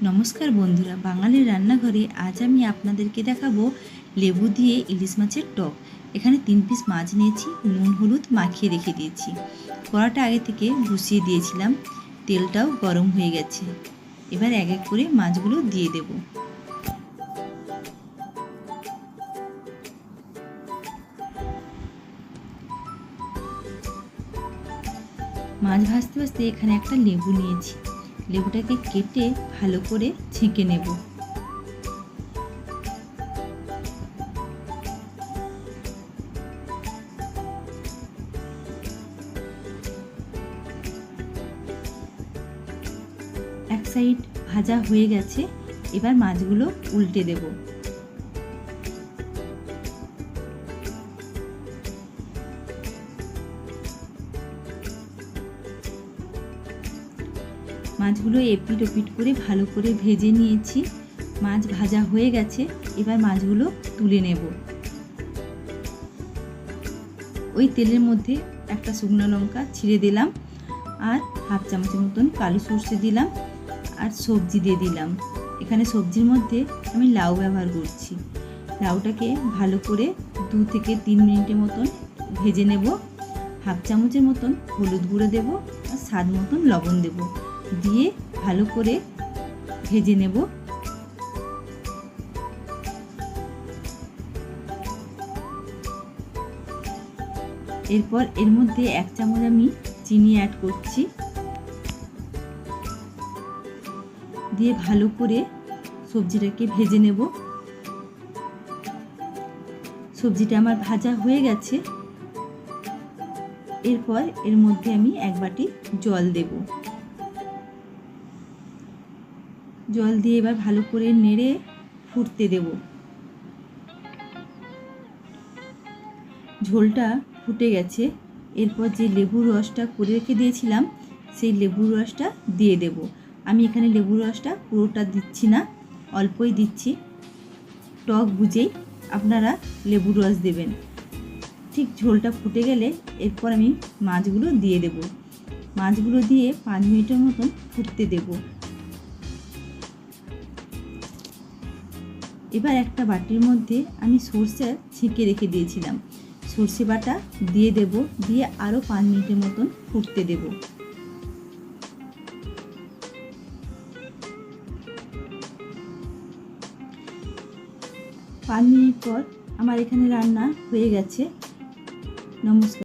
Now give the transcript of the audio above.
नमस्कार बंधुरा बांगाली रान्नाघरे आज आमी आपनादेरके देखाबो लेबू दिए इलिश माछेर टक। एखाने 3 पिस माछ निয়েছি, নুন হলুদ মাখিয়ে রেখে দিয়েছি। কড়াটা আগে থেকে বসিয়ে দিয়েছিলাম, তেলটাও গরম হয়ে গেছে। এবার এক এক করে মাছগুলো দিয়ে দেব। মাছ ভাজতে ভাজতে এখানে একটা লেবু নিয়েছি, লেবুটাকে কেটে ভালো করে ছেঁকে নেব। এক সাইড ভাজা হয়ে গেছে, এবার মাছগুলো উল্টে দেব। মাছগুলো এপিট ওপিট করে ভালো করে ভেজে নিয়েছি। মাছ ভাজা হয়ে গেছে, এবার মাছগুলো তুলে নেব। ওই তেলের মধ্যে একটা শুকনো লঙ্কা ছিঁড়ে দিলাম, আর হাফ চামচের মতন কালো সর্ষে দিলাম, আর সবজি দিয়ে দিলাম। এখানে সবজির মধ্যে আমি লাউ ব্যবহার করছি। লাউটাকে ভালো করে 2 থেকে 3 মিনিটের মতন ভেজে নেব। হাফ চামচের মতন হলুদ গুঁড়ো দেব, আর স্বাদ মতন লবণ দেব, দিয়ে ভালো করে ভেজে নেব। এরপর এর মধ্যে 1 চামচ আমি চিনি অ্যাড করছি, দিয়ে ভালো করে সবজিটাকে ভেজে নেব। সবজিটা আমার ভাজা হয়ে গেছে। এরপর এর মধ্যে আমি 1 বাটি জল দেব। জল দিয়ে এবার ভালো করে নেড়ে ফুটতে দেব। ঝোলটা ফুটে গেছে। এরপর যে লেবুর রসটা করে রেখে দিয়েছিলাম, সেই লেবুর রসটা দিয়ে দেব। আমি এখানে লেবুর রসটা পুরোটা দিচ্ছি না, অল্পই দিচ্ছি। টক বুঝেই আপনারা লেবুর রস দেবেন। ঠিক ঝোলটা ফুটে গেলে এরপর আমি মাছগুলো দিয়ে দেব। মাছগুলো দিয়ে 5 মিনিটের মতন ফুটতে দেব। এবার একটা বাটির মধ্যে আমি সরষে ছেঁকে রেখে দিয়েছিলাম, সরষে বাটা দিয়ে দেব, দিয়ে আরও 5 মিনিটের মতন ফুটতে দেব। পাঁচ মিনিট পর আমার এখানে রান্না হয়ে গেছে। নমস্কার।